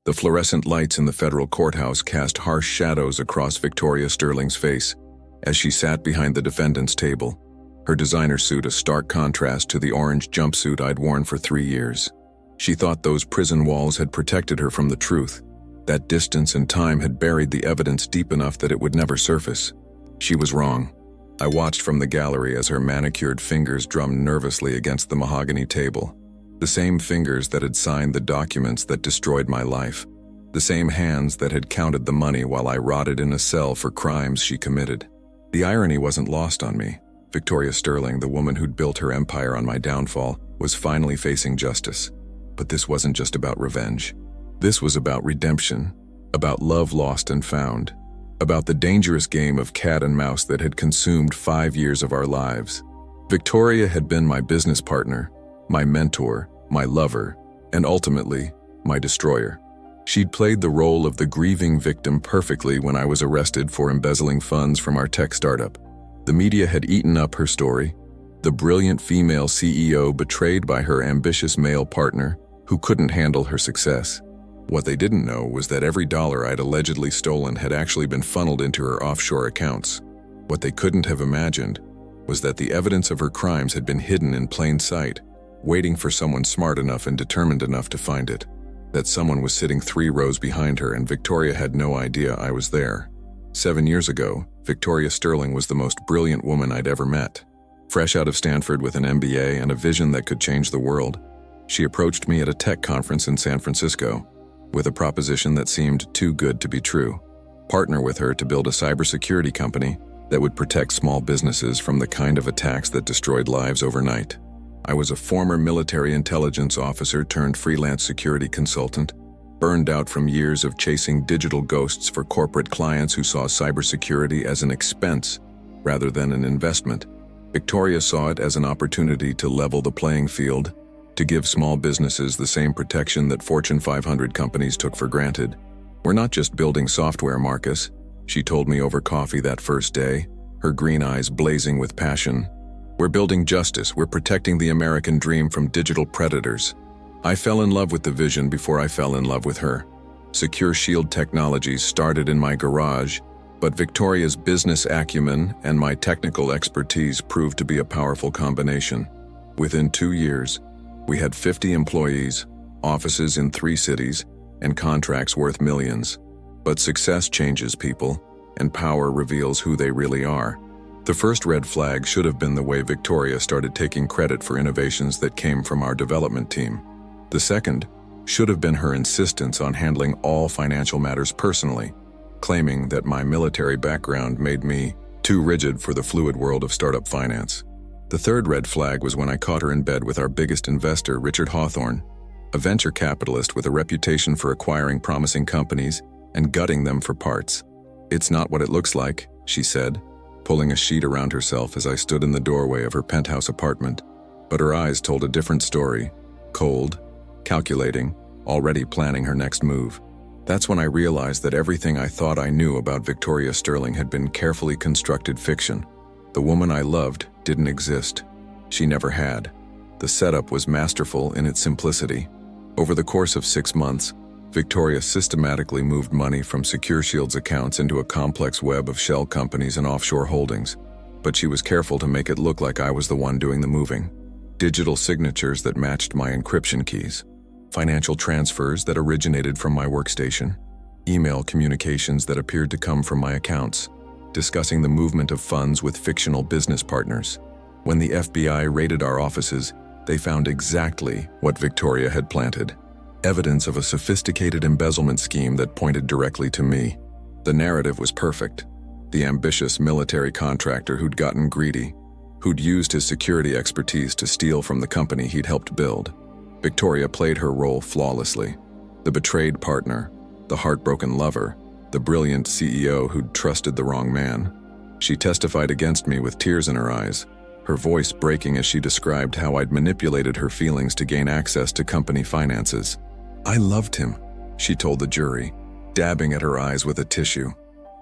The fluorescent lights in the federal courthouse cast harsh shadows across Victoria Sterling's face as she sat behind the defendant's table, her designer suit a stark contrast to the orange jumpsuit I'd worn for 3 years. She thought those prison walls had protected her from the truth. That distance and time had buried the evidence deep enough that it would never surface. She was wrong. I watched from the gallery as her manicured fingers drummed nervously against the mahogany table. The same fingers that had signed the documents that destroyed my life. The same hands that had counted the money while I rotted in a cell for crimes she committed. The irony wasn't lost on me. Victoria Sterling, the woman who'd built her empire on my downfall, was finally facing justice. But this wasn't just about revenge. This was about redemption, about love lost and found, about the dangerous game of cat and mouse that had consumed 5 years of our lives. Victoria had been my business partner, my mentor, my lover, and ultimately, my destroyer. She'd played the role of the grieving victim perfectly when I was arrested for embezzling funds from our tech startup. The media had eaten up her story, the brilliant female CEO betrayed by her ambitious male partner who couldn't handle her success. What they didn't know was that every dollar I'd allegedly stolen had actually been funneled into her offshore accounts. What they couldn't have imagined was that the evidence of her crimes had been hidden in plain sight, waiting for someone smart enough and determined enough to find it. That someone was sitting 3 rows behind her and Victoria had no idea I was there. 7 years ago, Victoria Sterling was the most brilliant woman I'd ever met. Fresh out of Stanford with an MBA and a vision that could change the world, she approached me at a tech conference in San Francisco with a proposition that seemed too good to be true. Partner with her to build a cybersecurity company that would protect small businesses from the kind of attacks that destroyed lives overnight. I was a former military intelligence officer turned freelance security consultant, burned out from years of chasing digital ghosts for corporate clients who saw cybersecurity as an expense rather than an investment. Victoria saw it as an opportunity to level the playing field, to give small businesses the same protection that Fortune 500 companies took for granted. "We're not just building software, Marcus," she told me over coffee that first day, her green eyes blazing with passion. "We're building justice. We're protecting the American dream from digital predators." I fell in love with the vision before I fell in love with her. Secure Shield Technologies started in my garage, but Victoria's business acumen and my technical expertise proved to be a powerful combination. Within 2 years, we had 50 employees, offices in 3 cities, and contracts worth millions. But success changes people, and power reveals who they really are. The first red flag should have been the way Victoria started taking credit for innovations that came from our development team. The second should have been her insistence on handling all financial matters personally, claiming that my military background made me too rigid for the fluid world of startup finance. The third red flag was when I caught her in bed with our biggest investor, Richard Hawthorne, a venture capitalist with a reputation for acquiring promising companies and gutting them for parts. "It's not what it looks like," she said, pulling a sheet around herself as I stood in the doorway of her penthouse apartment. But her eyes told a different story, cold, calculating, already planning her next move. That's when I realized that everything I thought I knew about Victoria Sterling had been carefully constructed fiction. The woman I loved didn't exist. She never had. The setup was masterful in its simplicity. Over the course of 6 months, Victoria systematically moved money from Secure Shield's accounts into a complex web of shell companies and offshore holdings. But she was careful to make it look like I was the one doing the moving. Digital signatures that matched my encryption keys. Financial transfers that originated from my workstation. Email communications that appeared to come from my accounts, discussing the movement of funds with fictional business partners. When the FBI raided our offices, they found exactly what Victoria had planted. Evidence of a sophisticated embezzlement scheme that pointed directly to me. The narrative was perfect. The ambitious military contractor who'd gotten greedy, who'd used his security expertise to steal from the company he'd helped build. Victoria played her role flawlessly. The betrayed partner, the heartbroken lover, the brilliant CEO who'd trusted the wrong man. She testified against me with tears in her eyes, her voice breaking as she described how I'd manipulated her feelings to gain access to company finances. "I loved him," she told the jury, dabbing at her eyes with a tissue.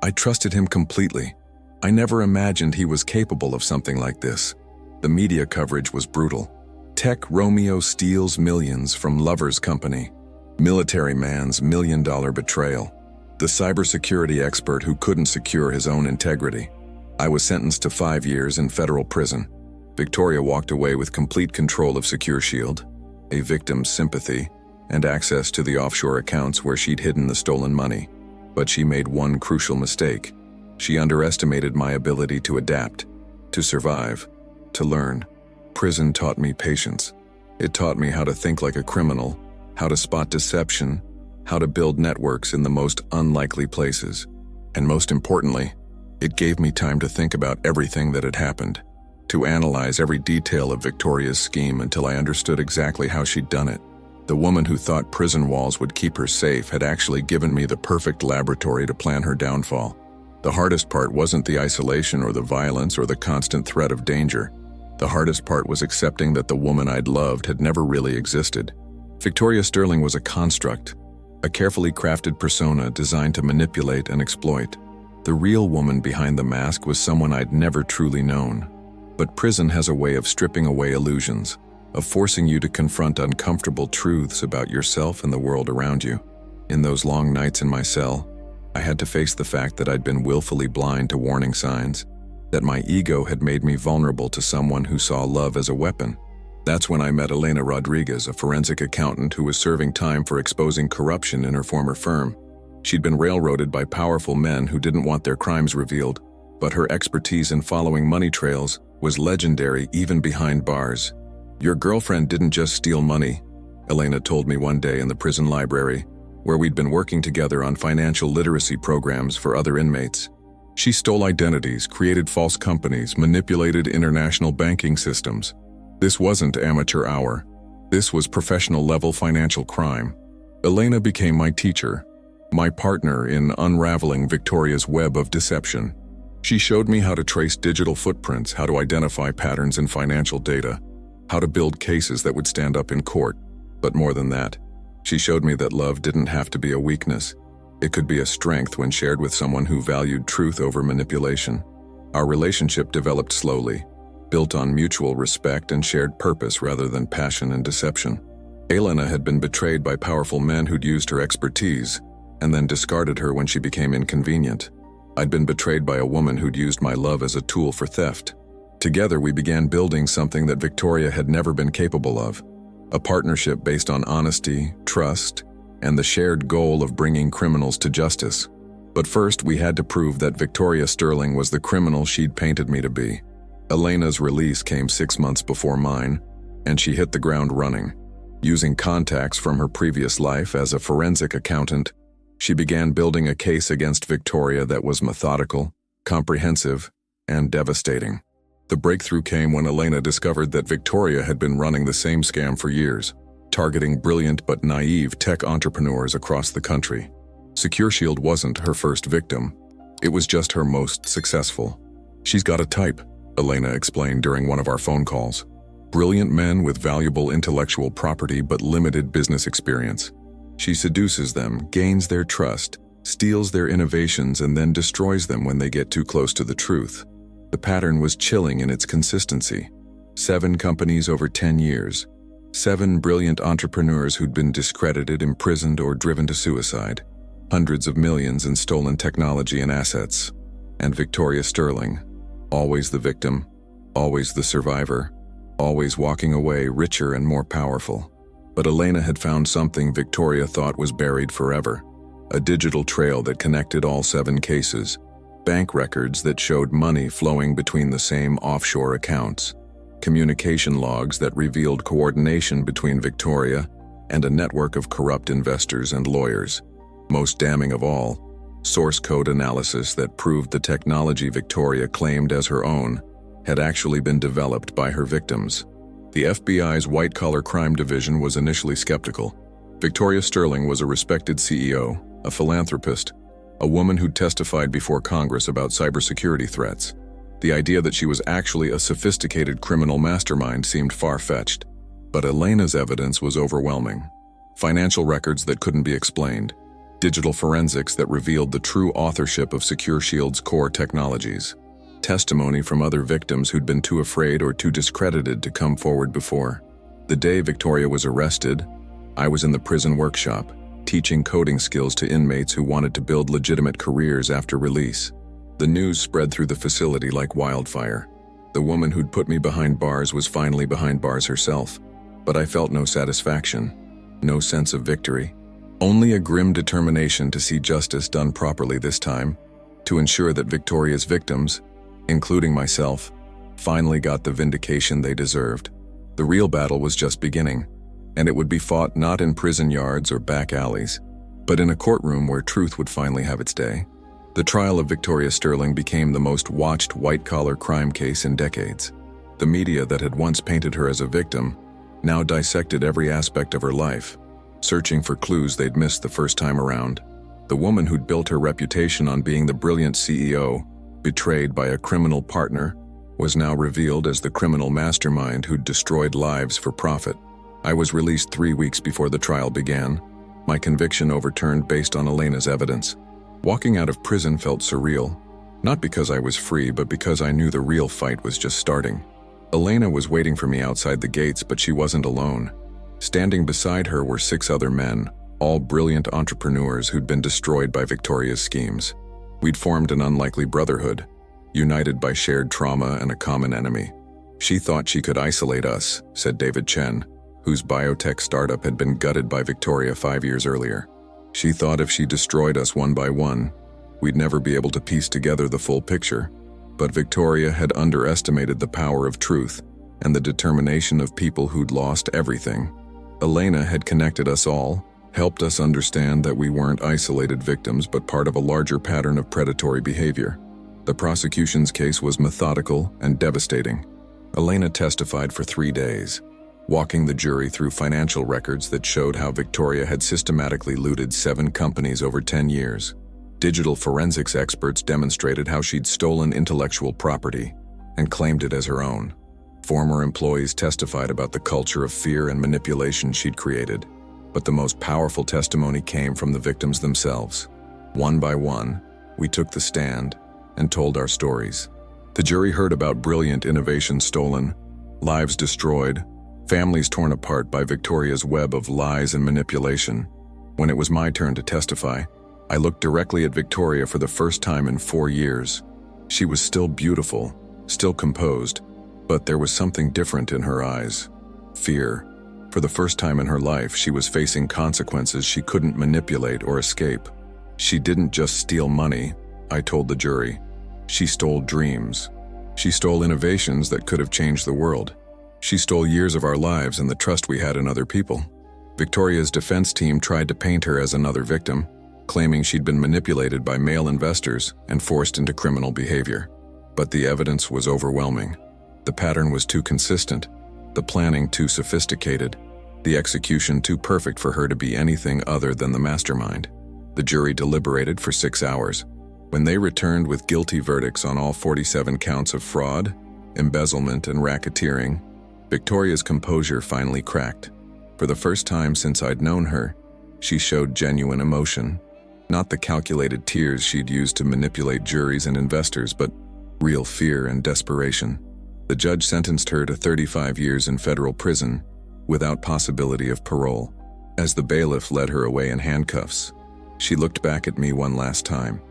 "I trusted him completely. I never imagined he was capable of something like this." The media coverage was brutal. "Tech Romeo steals millions from lover's company." Military man's million-dollar betrayal. The cybersecurity expert who couldn't secure his own integrity. I was sentenced to 5 years in federal prison. Victoria walked away with complete control of Secure Shield, a victim's sympathy, and access to the offshore accounts where she'd hidden the stolen money. But she made one crucial mistake. She underestimated my ability to adapt, to survive, to learn. Prison taught me patience. It taught me how to think like a criminal, how to spot deception, how to build networks in the most unlikely places. And most importantly, it gave me time to think about everything that had happened, to analyze every detail of Victoria's scheme until I understood exactly how she'd done it. The woman who thought prison walls would keep her safe had actually given me the perfect laboratory to plan her downfall. The hardest part wasn't the isolation or the violence or the constant threat of danger. The hardest part was accepting that the woman I'd loved had never really existed. Victoria Sterling was a construct, a carefully crafted persona designed to manipulate and exploit. The real woman behind the mask was someone I'd never truly known. But prison has a way of stripping away illusions, of forcing you to confront uncomfortable truths about yourself and the world around you. In those long nights in my cell, I had to face the fact that I'd been willfully blind to warning signs, that my ego had made me vulnerable to someone who saw love as a weapon. That's when I met Elena Rodriguez, a forensic accountant who was serving time for exposing corruption in her former firm. She'd been railroaded by powerful men who didn't want their crimes revealed, but her expertise in following money trails was legendary even behind bars. "Your girlfriend didn't just steal money," Elena told me one day in the prison library, where we'd been working together on financial literacy programs for other inmates. "She stole identities, created false companies, manipulated international banking systems. This wasn't amateur hour. This was professional-level financial crime." Elena became my teacher, my partner in unraveling Victoria's web of deception. She showed me how to trace digital footprints, how to identify patterns in financial data, how to build cases that would stand up in court. But more than that, she showed me that love didn't have to be a weakness. It could be a strength when shared with someone who valued truth over manipulation. Our relationship developed slowly, built on mutual respect and shared purpose rather than passion and deception. Elena had been betrayed by powerful men who'd used her expertise and then discarded her when she became inconvenient. I'd been betrayed by a woman who'd used my love as a tool for theft. Together we began building something that Victoria had never been capable of, a partnership based on honesty, trust, and the shared goal of bringing criminals to justice. But first we had to prove that Victoria Sterling was the criminal she'd painted me to be. Elena's release came 6 months before mine, and she hit the ground running. Using contacts from her previous life as a forensic accountant, she began building a case against Victoria that was methodical, comprehensive, and devastating. The breakthrough came when Elena discovered that Victoria had been running the same scam for years, targeting brilliant but naive tech entrepreneurs across the country. Secure Shield wasn't her first victim. It was just her most successful. "She's got a type," Elena explained during one of our phone calls. "Brilliant men with valuable intellectual property but limited business experience. She seduces them, gains their trust, steals their innovations, and then destroys them when they get too close to the truth." The pattern was chilling in its consistency. 7 companies over 10 years. 7 brilliant entrepreneurs who'd been discredited, imprisoned, or driven to suicide. Hundreds of millions in stolen technology and assets. And Victoria Sterling, always the victim, always the survivor, always walking away richer and more powerful. But Elena had found something Victoria thought was buried forever. A digital trail that connected all 7 cases. Bank records that showed money flowing between the same offshore accounts. Communication logs that revealed coordination between Victoria and a network of corrupt investors and lawyers. Most damning of all, source code analysis that proved the technology Victoria claimed as her own had actually been developed by her victims. The FBI's white-collar crime division was initially skeptical. Victoria Sterling was a respected CEO, a philanthropist, a woman who testified before Congress about cybersecurity threats. The idea that she was actually a sophisticated criminal mastermind seemed far-fetched. But Elena's evidence was overwhelming. Financial records that couldn't be explained. Digital forensics that revealed the true authorship of Secure Shield's core technologies. Testimony from other victims who'd been too afraid or too discredited to come forward before. The day Victoria was arrested, I was in the prison workshop, teaching coding skills to inmates who wanted to build legitimate careers after release. The news spread through the facility like wildfire. The woman who'd put me behind bars was finally behind bars herself, but I felt no satisfaction, no sense of victory, only a grim determination to see justice done properly this time, to ensure that Victoria's victims, including myself, finally got the vindication they deserved. The real battle was just beginning, and it would be fought not in prison yards or back alleys, but in a courtroom where truth would finally have its day. The trial of Victoria Sterling became the most watched white-collar crime case in decades. The media that had once painted her as a victim now dissected every aspect of her life, searching for clues they'd missed the first time around. The woman who'd built her reputation on being the brilliant CEO, betrayed by a criminal partner, was now revealed as the criminal mastermind who'd destroyed lives for profit. I was released 3 weeks before the trial began, my conviction overturned based on Elena's evidence. Walking out of prison felt surreal, not because I was free, but because I knew the real fight was just starting. Elena was waiting for me outside the gates, but she wasn't alone. Standing beside her were 6 other men, all brilliant entrepreneurs who'd been destroyed by Victoria's schemes. We'd formed an unlikely brotherhood, united by shared trauma and a common enemy. She thought she could isolate us, said David Chen, whose biotech startup had been gutted by Victoria 5 years earlier. She thought if she destroyed us one by one, we'd never be able to piece together the full picture. But Victoria had underestimated the power of truth and the determination of people who'd lost everything. Elena had connected us all, helped us understand that we weren't isolated victims but part of a larger pattern of predatory behavior. The prosecution's case was methodical and devastating. Elena testified for 3 days, walking the jury through financial records that showed how Victoria had systematically looted 7 companies over 10 years. Digital forensics experts demonstrated how she'd stolen intellectual property and claimed it as her own. Former employees testified about the culture of fear and manipulation she'd created, but the most powerful testimony came from the victims themselves. One by one, we took the stand and told our stories. The jury heard about brilliant innovations stolen, lives destroyed, families torn apart by Victoria's web of lies and manipulation. When it was my turn to testify, I looked directly at Victoria for the first time in 4 years. She was still beautiful, still composed, but there was something different in her eyes. Fear. For the first time in her life, she was facing consequences she couldn't manipulate or escape. She didn't just steal money, I told the jury. She stole dreams. She stole innovations that could have changed the world. She stole years of our lives and the trust we had in other people. Victoria's defense team tried to paint her as another victim, claiming she'd been manipulated by male investors and forced into criminal behavior. But the evidence was overwhelming. The pattern was too consistent, the planning too sophisticated, the execution too perfect for her to be anything other than the mastermind. The jury deliberated for 6 hours. When they returned with guilty verdicts on all 47 counts of fraud, embezzlement, and racketeering, Victoria's composure finally cracked. For the first time since I'd known her, she showed genuine emotion. Not the calculated tears she'd used to manipulate juries and investors, but real fear and desperation. The judge sentenced her to 35 years in federal prison, without possibility of parole. As the bailiff led her away in handcuffs, she looked back at me one last time.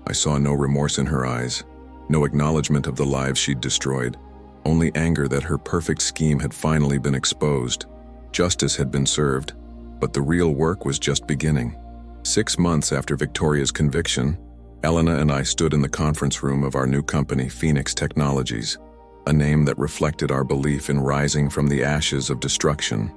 I saw no remorse in her eyes, no acknowledgement of the lives she'd destroyed, only anger that her perfect scheme had finally been exposed. Justice had been served, but the real work was just beginning. 6 months after Victoria's conviction, Elena and I stood in the conference room of our new company, Phoenix Technologies, a name that reflected our belief in rising from the ashes of destruction.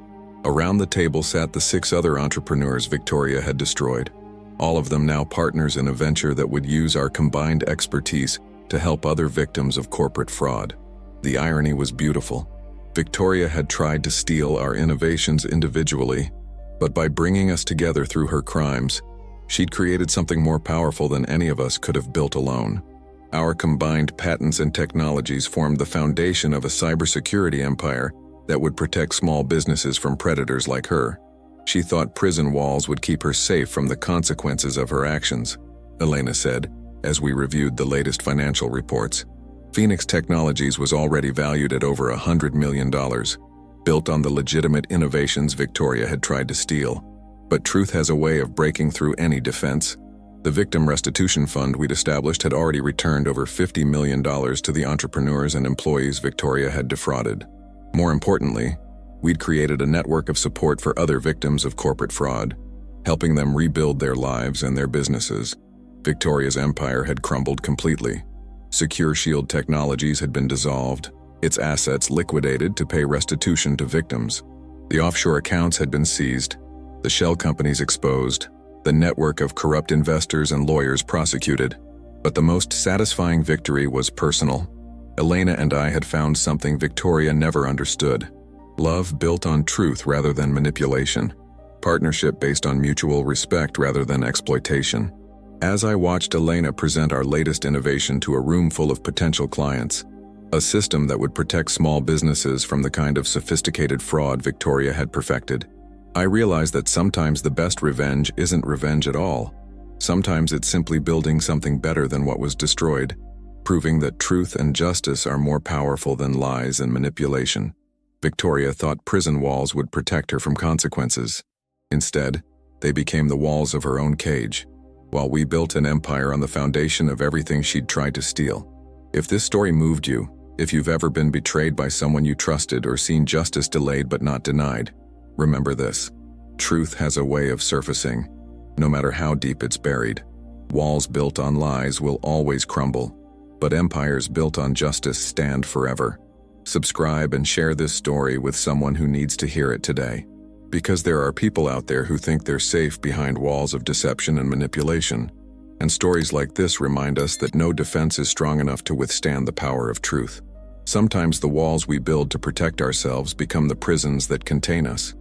Around the table sat the 6 other entrepreneurs Victoria had destroyed, all of them now partners in a venture that would use our combined expertise to help other victims of corporate fraud. The irony was beautiful. Victoria had tried to steal our innovations individually, but by bringing us together through her crimes, she'd created something more powerful than any of us could have built alone. Our combined patents and technologies formed the foundation of a cybersecurity empire that would protect small businesses from predators like her. She thought prison walls would keep her safe from the consequences of her actions, Elena said, as we reviewed the latest financial reports. Phoenix Technologies was already valued at over $100 million. built on the legitimate innovations Victoria had tried to steal. But truth has a way of breaking through any defense. The victim restitution fund we'd established had already returned over $50 million to the entrepreneurs and employees Victoria had defrauded. More importantly, we'd created a network of support for other victims of corporate fraud, helping them rebuild their lives and their businesses. Victoria's empire had crumbled completely. Secure Shield Technologies had been dissolved, its assets liquidated to pay restitution to victims. The offshore accounts had been seized, the shell companies exposed, the network of corrupt investors and lawyers prosecuted. But the most satisfying victory was personal. Elena and I had found something Victoria never understood. Love built on truth rather than manipulation. Partnership based on mutual respect rather than exploitation. As I watched Elena present our latest innovation to a room full of potential clients, a system that would protect small businesses from the kind of sophisticated fraud Victoria had perfected, I realized that sometimes the best revenge isn't revenge at all. Sometimes it's simply building something better than what was destroyed, proving that truth and justice are more powerful than lies and manipulation. Victoria thought prison walls would protect her from consequences. Instead, they became the walls of her own cage, while we built an empire on the foundation of everything she'd tried to steal. If this story moved you, if you've ever been betrayed by someone you trusted or seen justice delayed but not denied, remember this: truth has a way of surfacing, no matter how deep it's buried. Walls built on lies will always crumble, but empires built on justice stand forever. Subscribe and share this story with someone who needs to hear it today. Because there are people out there who think they're safe behind walls of deception and manipulation. And stories like this remind us that no defense is strong enough to withstand the power of truth. Sometimes the walls we build to protect ourselves become the prisons that contain us.